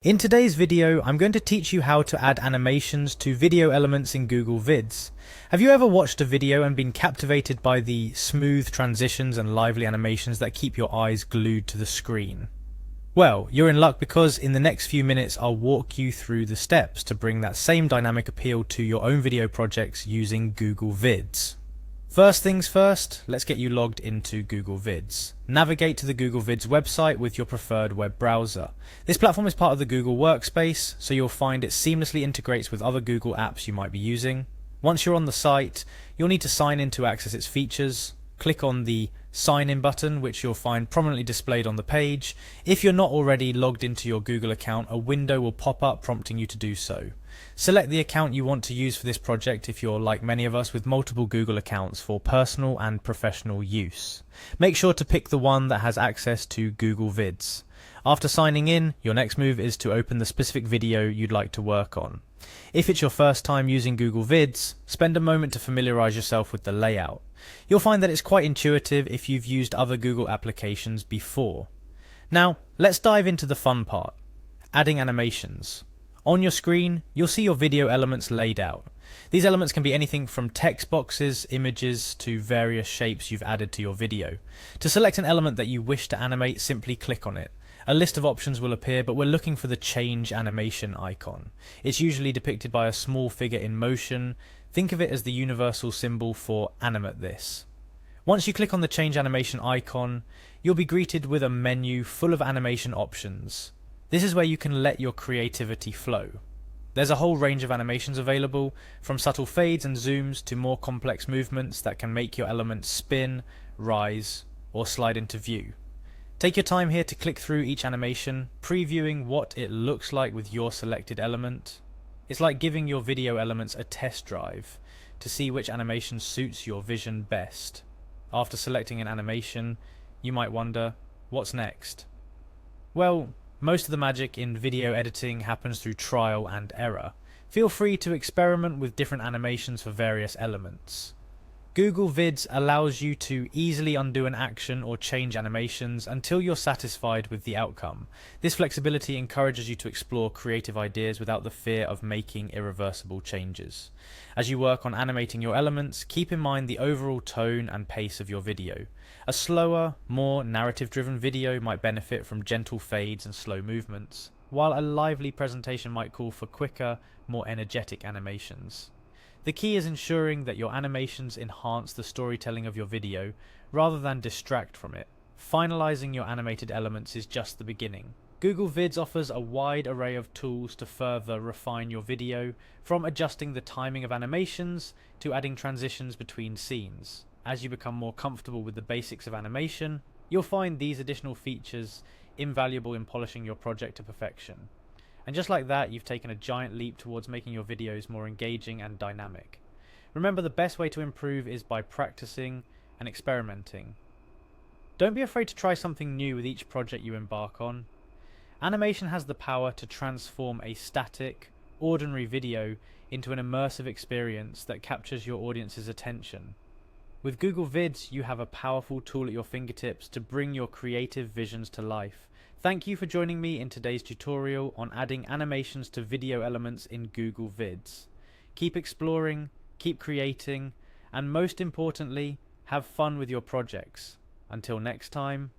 In today's video, I'm going to teach you how to add animations to video elements in Google Vids. Have you ever watched a video and been captivated by the smooth transitions and lively animations that keep your eyes glued to the screen? Well, you're in luck because in the next few minutes I'll walk you through the steps to bring that same dynamic appeal to your own video projects using Google Vids. First things first, let's get you logged into Google Vids. Navigate to the Google Vids website with your preferred web browser. This platform is part of the Google Workspace, so you'll find it seamlessly integrates with other Google apps you might be using. Once you're on the site, you'll need to sign in to access its features. Click on the Sign In button, which you'll find prominently displayed on the page. If you're not already logged into your Google account, a window will pop up prompting you to do so. Select the account you want to use for this project if you're like many of us with multiple Google accounts for personal and professional use. Make sure to pick the one that has access to Google Vids. After signing in, your next move is to open the specific video you'd like to work on. If it's your first time using Google Vids, spend a moment to familiarize yourself with the layout. You'll find that it's quite intuitive if you've used other Google applications before. Now, let's dive into the fun part, adding animations. On your screen, you'll see your video elements laid out. These elements can be anything from text boxes, images, to various shapes you've added to your video. To select an element that you wish to animate, simply click on it. A list of options will appear, but we're looking for the change animation icon. It's usually depicted by a small figure in motion. Think of it as the universal symbol for animate this. Once you click on the change animation icon, you'll be greeted with a menu full of animation options. This is where you can let your creativity flow. There's a whole range of animations available, from subtle fades and zooms to more complex movements that can make your element spin, rise, or slide into view. Take your time here to click through each animation, previewing what it looks like with your selected element. It's like giving your video elements a test drive to see which animation suits your vision best. After selecting an animation, you might wonder, what's next? Well, most of the magic in video editing happens through trial and error. Feel free to experiment with different animations for various elements. Google Vids allows you to easily undo an action or change animations until you're satisfied with the outcome. This flexibility encourages you to explore creative ideas without the fear of making irreversible changes. As you work on animating your elements, keep in mind the overall tone and pace of your video. A slower, more narrative-driven video might benefit from gentle fades and slow movements, while a lively presentation might call for quicker, more energetic animations. The key is ensuring that your animations enhance the storytelling of your video rather than distract from it. Finalizing your animated elements is just the beginning. Google Vids offers a wide array of tools to further refine your video, from adjusting the timing of animations to adding transitions between scenes. As you become more comfortable with the basics of animation, you'll find these additional features invaluable in polishing your project to perfection. And just like that, you've taken a giant leap towards making your videos more engaging and dynamic. Remember, the best way to improve is by practicing and experimenting. Don't be afraid to try something new with each project you embark on. Animation has the power to transform a static, ordinary video into an immersive experience that captures your audience's attention. With Google Vids, you have a powerful tool at your fingertips to bring your creative visions to life. Thank you for joining me in today's tutorial on adding animations to video elements in Google Vids. Keep exploring, keep creating, and most importantly, have fun with your projects. Until next time,